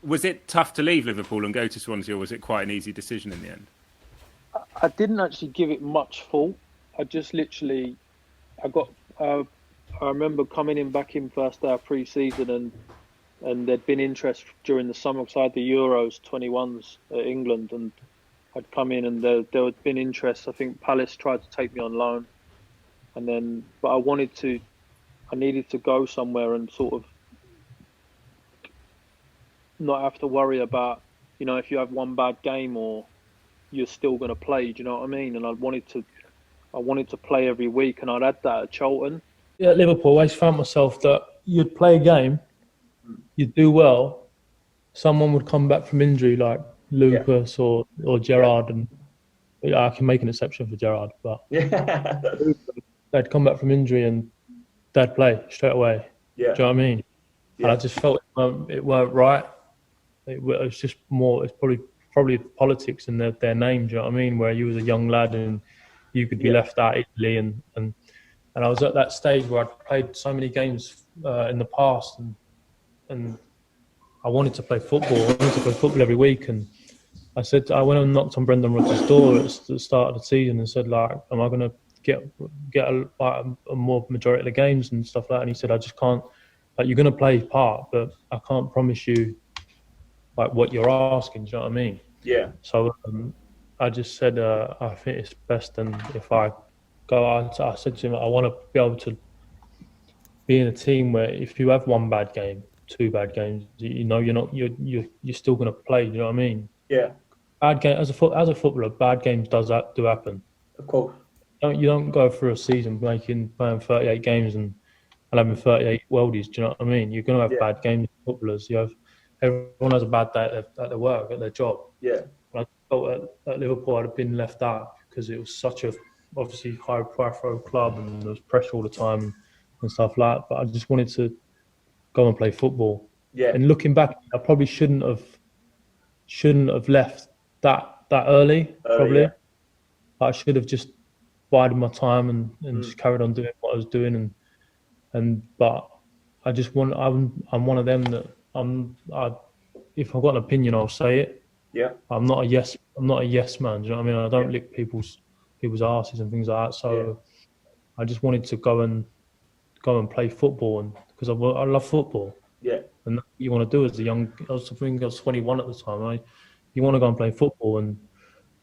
Was it tough to leave Liverpool and go to Swansea, or was it quite an easy decision in the end? I didn't actually give it much thought. I just literally, I got, I remember coming in back in first day of pre-season, and there'd been interest during the summer because I had the Euros 21s at England, and I'd come in and there had been interest. I think Palace tried to take me on loan, and then, but I needed to go somewhere and sort of not have to worry about, if you have one bad game or you're still going to play. Do you know what I mean? And I wanted to play every week, and I'd had that at Charlton. Yeah, at Liverpool, I always found myself that you'd play a game, you'd do well, someone would come back from injury like Lucas or Gerrard, and I can make an exception for Gerrard, but they'd come back from injury and they'd play straight away. Yeah. Do you know what I mean? Yeah. And I just felt it weren't right. It was just more. It's probably politics in their name. Do you know what I mean? Where you was a young lad and you could be left out easily, and I was at that stage where I'd played so many games in the past, and I wanted to play football. I wanted to play football every week, and I went and knocked on Brendan Rodgers' door at the start of the season and said, like, am I going to get a more majority of the games and stuff like that? And he said, I just can't. Like, you're going to play part, but I can't promise you like what you're asking. Do you know what I mean? Yeah. So I just said, I think it's best, and if I go out, I said to him, I want to be able to be in a team where if you have one bad game, two bad games, you're still going to play. You know what I mean? Yeah. Bad game as a footballer, bad games do happen. Of course. You don't go through a season playing 38 games and having 38 worldies. Do you know what I mean? You're going to have bad games. Footballers, everyone has a bad day at their work, at their job. Yeah. And I felt at Liverpool I'd have been left out because it was such a obviously high profile club and there was pressure all the time and stuff like that. But I just wanted to go and play football. Yeah. And looking back, I probably shouldn't have left that early. Probably. Yeah. I should have just bided my time and just carried on doing what I was doing. But I just I'm one of them that if I've got an opinion, I'll say it. Yeah. I'm not a yes man. Do you know what I mean? I don't lick people's asses and things like that. So I just wanted to go and play football, and because I love football. Yeah. And that's what you want to do as a young. I was 21 at the time. You want to go and play football, and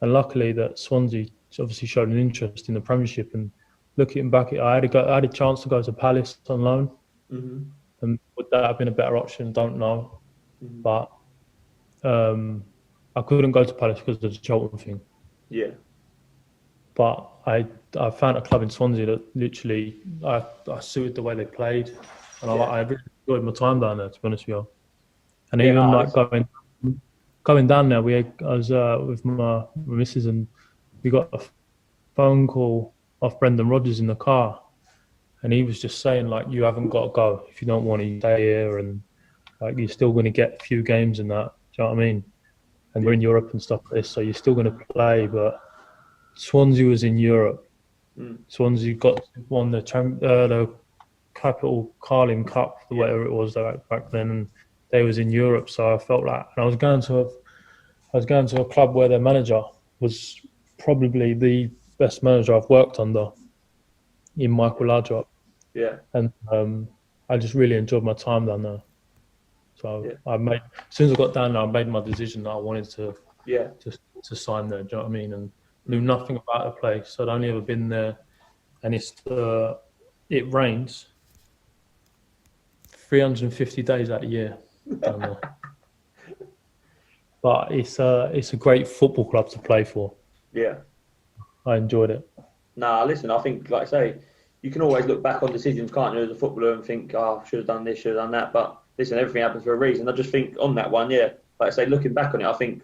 luckily that Swansea obviously showed an interest in the Premiership. And looking back, I had a chance to go to Palace on loan. Mm-hmm. And would that have been a better option? Don't know. Mm-hmm. But I couldn't go to Palace because of the Charlton thing. Yeah. But I found a club in Swansea that literally I suited the way they played, and I really enjoyed my time down there, to be honest with you. And even going down there, I was with my missus, and we got a phone call off Brendan Rodgers in the car, and he was just saying, like, you haven't got to go if you don't want to stay here, and like you're still going to get a few games in that. Do you know what I mean? And we're in Europe and stuff like this, so you're still going to play. But Swansea was in Europe. Swansea won the Capital Carling Cup, whatever it was back then, and they was in Europe. So I felt like, and I was going to a club where their manager was probably the best manager I've worked under, in Michael Laudrup. Yeah. And I just really enjoyed my time down there. So as soon as I got down there, I made my decision that I wanted to sign there. Do you know what I mean? And knew nothing about the place. I'd only ever been there, and it rains 350 days out of the year down there. But it's a great football club to play for. Yeah. I enjoyed it. Nah, listen, I think, like I say, you can always look back on decisions, can't you, as a footballer, and think, oh, I should have done this, should have done that. But listen, everything happens for a reason. I just think on that one, like I say, looking back on it, I think,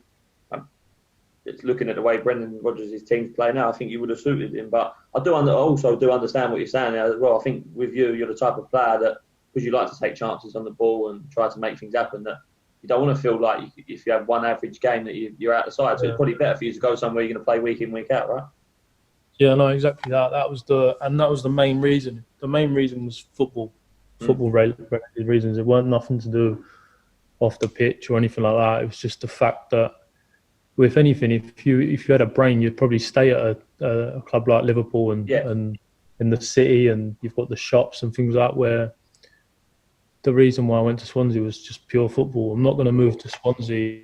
it's looking at the way Brendan Rodgers' team's play now, I think you would have suited him. But I also do understand what you're saying there as well. I think with you're the type of player that, because you like to take chances on the ball and try to make things happen, that you don't want to feel like if you have one average game that you're out the side. So it's probably better for you to go somewhere you're going to play week in, week out, right? Yeah, no, exactly that. That was the main reason. The main reason was football related reasons. It weren't nothing to do off the pitch or anything like that. It was just the fact that, if anything, if you had a brain, you'd probably stay at a club like Liverpool and in the city, and you've got the shops and things like that, where the reason why I went to Swansea was just pure football. I'm not going to move to Swansea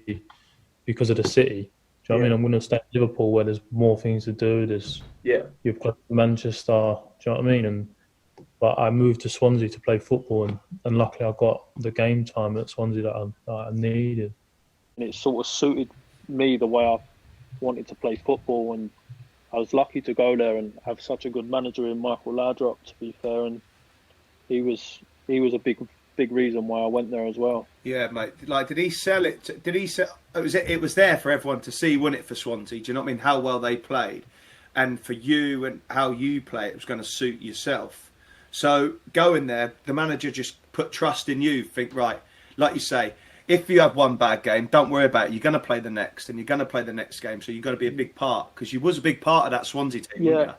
because of the city. Do you know what I mean? I'm going to stay at Liverpool where there's more things to do. You've got Manchester. Do you know what I mean? But I moved to Swansea to play football, and luckily I got the game time at Swansea that I needed. And it sort of suited me the way I wanted to play football, and I was lucky to go there and have such a good manager in Michael Laudrup, to be fair, and he was a big reason why I went there as well. Yeah, mate. Like, did he sell it? Did he sell? It was there for everyone to see, wasn't it, for Swansea? Do you know what I mean? How well they played, and for you and how you play, it was going to suit yourself. So going there, the manager just put trust in you. Think, right, like you say, if you have one bad game, don't worry about it. You're going to play the next, and you're going to play the next game. So you've got to be a big part, because you was a big part of that Swansea team. Yeah. Weren't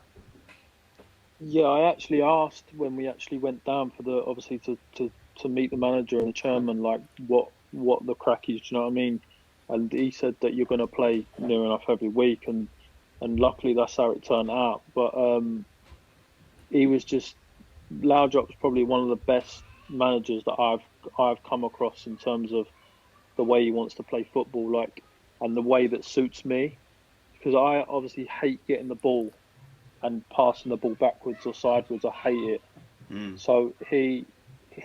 you? Yeah, I actually asked when we actually went down for to meet the manager and the chairman, like what the crack is. Do you know what I mean? And he said that you're going to play near enough every week, and luckily that's how it turned out. But he was just, Laudrup's probably one of the best managers that I've come across in terms of the way he wants to play football, like, and the way that suits me, because I obviously hate getting the ball and passing the ball backwards or sideways. I hate it. So he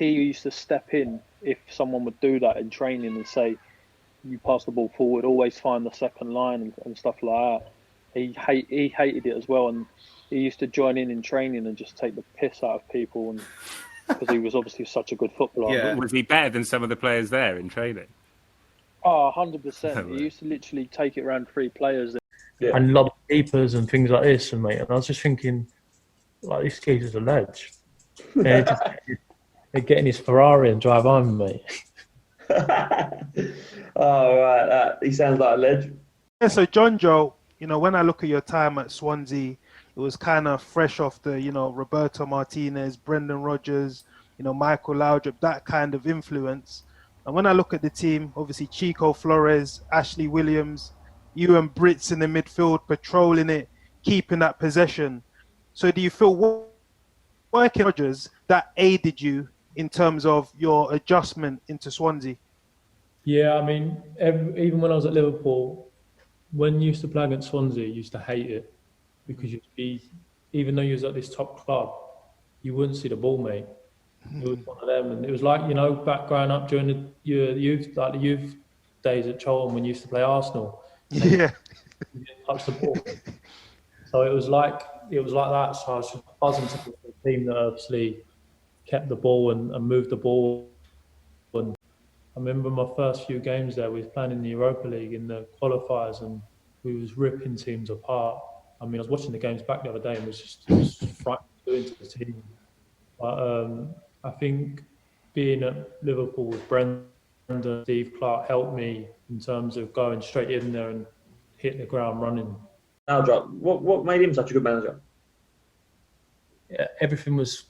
used to step in if someone would do that in training and say, you pass the ball forward, always find the second line and stuff like that. He hated it as well, and he used to join in training and just take the piss out of people, and because he was obviously such a good footballer. Yeah. Was he better than some of the players there in training? Oh, 100%. He used to literally take it around 3 players. Yeah. And lob keepers and things like this, and mate. And I was just thinking, like, this kid is a ledge. They're getting his Ferrari and drive home, mate. Oh, right. He sounds like a ledge. Yeah, so Jonjo, when I look at your time at Swansea, it was kind of fresh off the, Roberto Martinez, Brendan Rodgers, Michael Laudrup, that kind of influence. And when I look at the team, obviously Chico Flores, Ashley Williams, you and Brits in the midfield patrolling it, keeping that possession. So do you feel working Rodgers that aided you in terms of your adjustment into Swansea? Yeah, I mean, even when I was at Liverpool, when you used to play against Swansea, you used to hate it, because even though you was at this top club, you wouldn't see the ball, mate. It was one of them, and it was like, back growing up during your youth, like the youth days at Charlton when you used to play Arsenal. Yeah, you didn't touch the ball. So it was like that. So I was just buzzing to the team that obviously kept the ball and moved the ball. And I remember my first few games there, we was playing in the Europa League in the qualifiers, and we was ripping teams apart. I mean, I was watching the games back the other day, and it was frightening into the team. But I think being at Liverpool with Brendan, Steve Clark helped me in terms of going straight in there and hitting the ground running. Laudrup, what made him such a good manager? Yeah, everything was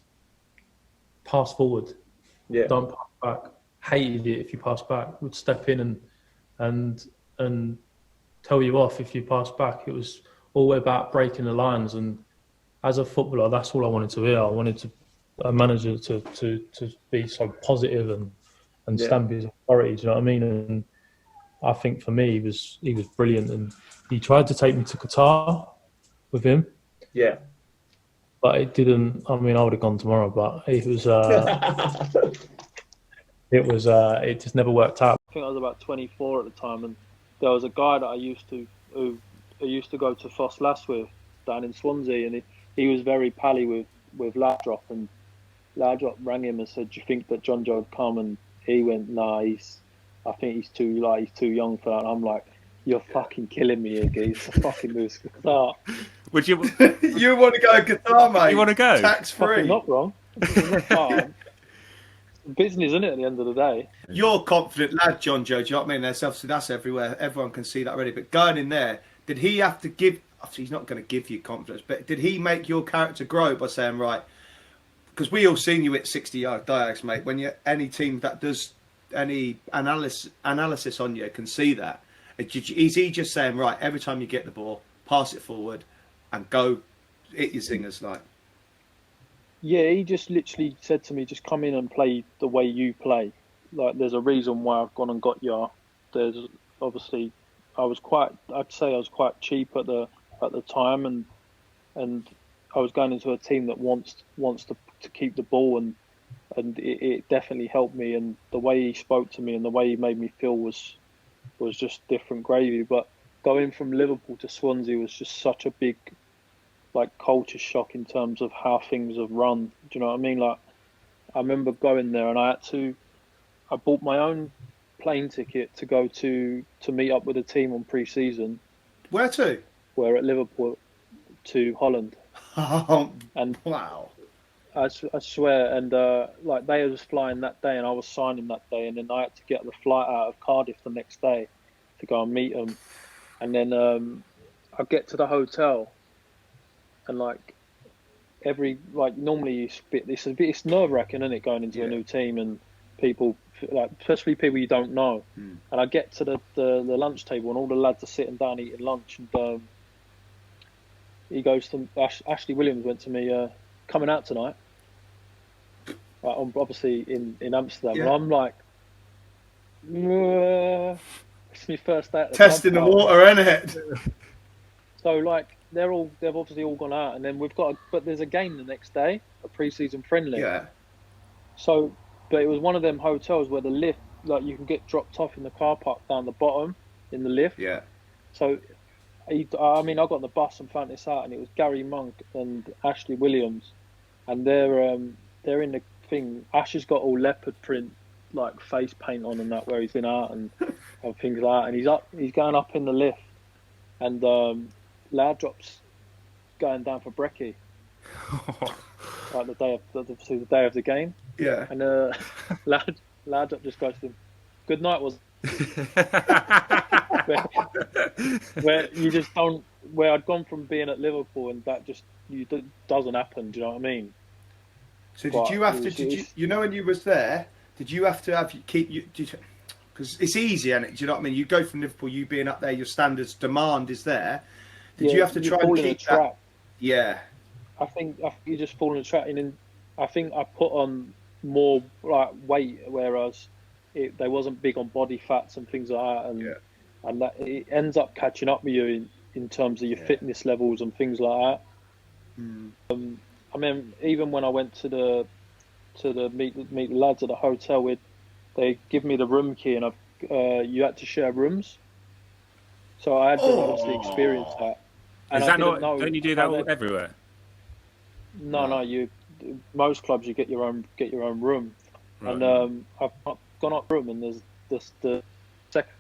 pass forward. Yeah. Don't pass back. Hated it if you pass back. Would step in and tell you off if you pass back. It was all about breaking the lines. And as a footballer, that's all I wanted to hear. I wanted a manager to be so positive and stamp his authority. Do you know what I mean? And I think for me, he was brilliant. And he tried to take me to Qatar with him. Yeah. But it didn't. I mean, I would have gone tomorrow, but it was. It just never worked out. I think I was about 24 at the time, and there was a guy that I used to go to Foss Lass with down in Swansea, and he was very pally with Laudrup, and Laudrup rang him and said, "Do you think that Jonjo would come?" And he went, "Nah, I think he's too young for that." And I'm like, "You're fucking killing me, Iggy. He's fucking moves to Qatar." Would you? You want to go to Qatar, mate? You want to go? Tax free. Not wrong. Business, isn't it? At the end of the day, you're confident lad, Jonjo. Do you know what I mean? That's everywhere. Everyone can see that already. But going in there, did he have to give? Obviously, he's not going to give you confidence, but did he make your character grow by saying, right? Because we all seen you at 60-yard diags, mate. When you any team that does analysis on you can see that. Is he just saying, right, every time you get the ball, pass it forward and go hit your zingers like? Yeah, he just literally said to me, just come in and play the way you play. Like, there's a reason why I've gone and got you. There's obviously, I'd say I was quite cheap at the time, and I was going into a team that wants to keep the ball, and it definitely helped me. And the way he spoke to me and the way he made me feel was just different gravy. But going from Liverpool to Swansea was just such a big, like, culture shock in terms of how things have run. Do you know what I mean? Like, I remember going there and I bought my own plane ticket to go to meet up with the team on pre-season. Where to? Where at Liverpool to Holland. Oh, and wow. I swear, and like, they was flying that day and I was signing that day, and then I had to get the flight out of Cardiff the next day to go and meet them. And then I get to the hotel, and like normally it's nerve-wracking, isn't it, going into a new team and people, like, especially people you don't know. And I get to the lunch table and all the lads are sitting down eating lunch, and he goes to Ashley Williams went to me, coming out tonight. I'm obviously in Amsterdam, and I'm like, it's my first day at the testing the water, isn't it? So like they've obviously all gone out, and then but there's a game the next day, a pre-season friendly. Yeah. So, but it was one of them hotels where the lift, like, you can get dropped off in the car park down the bottom in the lift. Yeah. So, I got on the bus and found this out, and it was Garry Monk and Ashley Williams, and they're in the thing. Ash has got all leopard print, like, face paint on and that, where he's been out and things like that, and he's going up in the lift, and Laudrup's going down for brekkie, like the day of the game. Yeah. And Laudrup just goes to him, "Good night," was where you just don't. Where I'd gone from being at Liverpool, and that just doesn't happen. Do you know what I mean? So did you have to? You know, when you was there, did you have to because it's easy, and do you know what I mean? You go from Liverpool, you being up there, your standards demand is there. Did you have to try and keep that? Yeah. I think you just fall in a trap, and I think I put on more, like, weight, whereas they wasn't big on body fats and things like that, and that it ends up catching up with you in terms of your fitness levels and things like that. I mean, even when I went to meet the lads at the hotel, they give me the room key, and you had to share rooms, so I had to obviously experience that. And is that not? Don't you do that everywhere? No. Most clubs you get your own room, right. And I've gone up room, and there's the second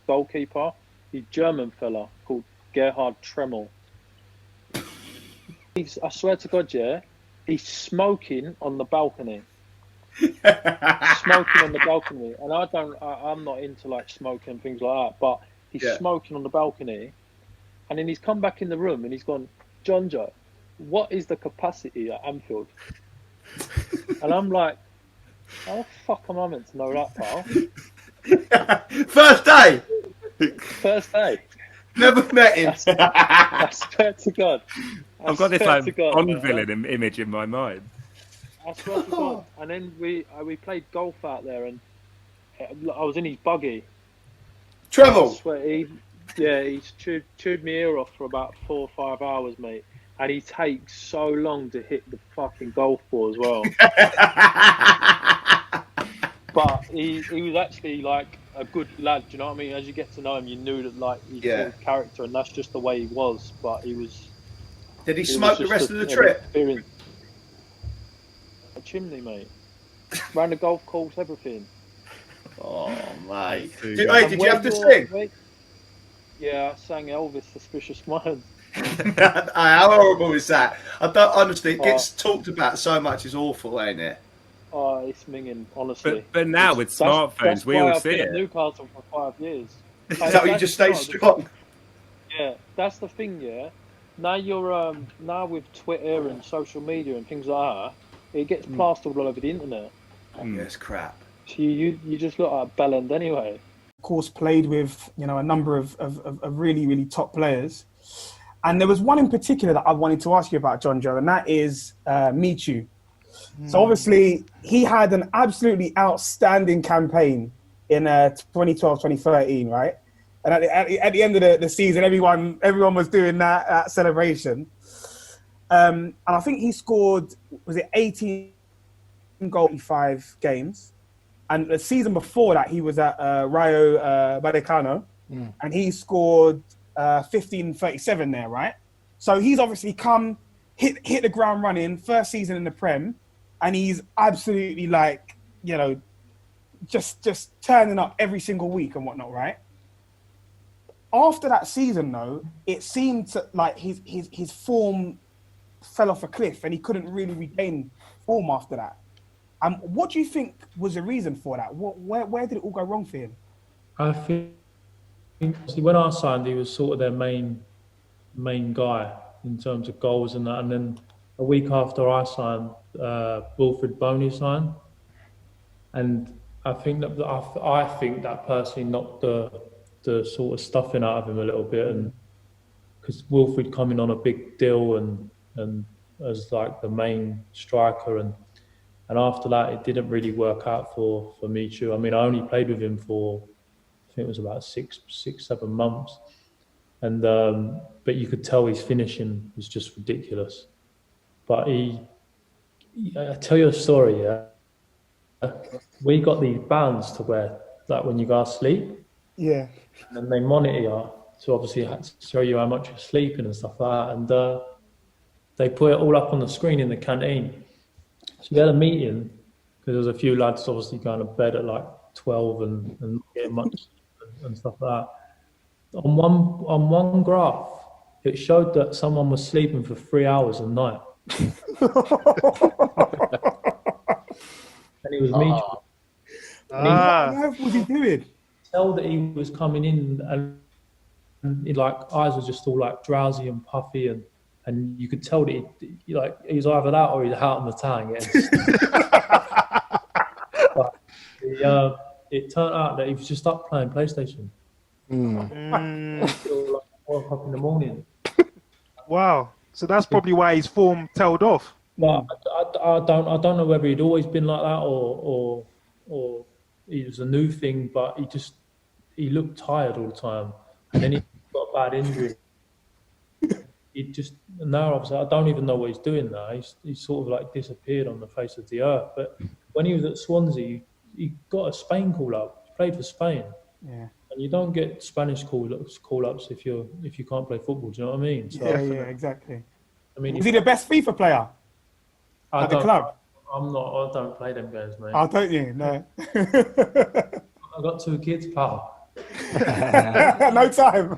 goalkeeper, he's German fella called Gerhard Tremmel. I swear to God, he's smoking on the balcony. Smoking on the balcony, and I'm not into, like, smoking and things like that, but he's smoking on the balcony, and then he's come back in the room and he's gone, "Jonjo, what is the capacity at Anfield?" And I'm like, how the fuck am I meant to know that, pal? First day. Never met him. I swear to God. I've got this, like, Bond villain image in my mind. I swear to God. And then we played golf out there, and I was in his buggy. Tremmel. I swear, he's chewed my ear off for about 4 or 5 hours, mate. And he takes so long to hit the fucking golf ball as well. But he was actually, like, a good lad, do you know what I mean? As you get to know him, you knew that, like, he's a character, and that's just the way he was. But he was. Did he smoke the rest of the trip? A chimney, mate. Round the golf course, everything. Oh, mate. Did you have to sing? Mate, yeah, I sang Elvis Suspicious Minds. How horrible is that? I don't, honestly, it gets talked about so much. It's awful, ain't it? Oh, it's minging, honestly. But now with smartphones, we all see it. I've been at Newcastle for 5 years. Is that why you just stay strong? Yeah, that's the thing. Yeah, now you're now with Twitter and social media and things like that, it gets plastered all over the internet. Yeah, it's crap. So you just look like a bellend anyway. Of course, played with a number of really, really top players. And there was one in particular that I wanted to ask you about, Jonjo, and that is Michu. So obviously, he had an absolutely outstanding campaign in 2012, 2013, right? And at the end of the season, everyone was doing that celebration. And I think he scored, was it 18 goals in 5 games? And the season before that, he was at Rayo Vallecano, and he scored 15-37 there, right? So he's obviously hit the ground running, first season in the Prem, and he's absolutely just turning up every single week and whatnot, right? After that season, though, it seemed like his form fell off a cliff, and he couldn't really regain form after that. What do you think was the reason for that? Where did it all go wrong for him? I think when I signed, he was sort of their main guy in terms of goals and that. And then a week after I signed, Wilfried Boney signed, and I think that personally knocked the sort of stuffing out of him a little bit, and because Wilfried coming on a big deal and as like the main striker, and after that it didn't really work out for Michu. I mean, I only played with him for, I think it was about 6-7 months, and but you could tell his finishing was just ridiculous. But I tell you a story, yeah. We got these bands to wear, like when you go to sleep. Yeah. And they monitor you, so obviously had to show you how much you're sleeping and stuff like that. And they put it all up on the screen in the canteen. So we had a meeting, because there was a few lads obviously going to bed at like 12 and not getting much and stuff like that. On one graph, it showed that someone was sleeping for 3 hours a night. And it was me. What on earth was he doing? Tell that he was coming in and he, like, eyes were just all like drowsy and puffy, and you could tell that he was either that or he's out on the town. But it turned out that he was just up playing PlayStation. Until like 4 o'clock in the morning. Wow. So that's probably why his form tailed off. But I don't know whether he'd always been like that or it was a new thing, but he looked tired all the time, and then he got a bad injury. Now obviously I don't even know what he's doing now. He's sort of like disappeared on the face of the earth. But when he was at Swansea, he got a Spain call up. He played for Spain. Yeah. And you don't get Spanish call ups if you can't play football. Do you know what I mean? So, yeah, exactly. I mean, is he the best FIFA player at the club? I'm not. I don't play them games, mate. Oh, don't you? No. I got 2 kids, pal. No time.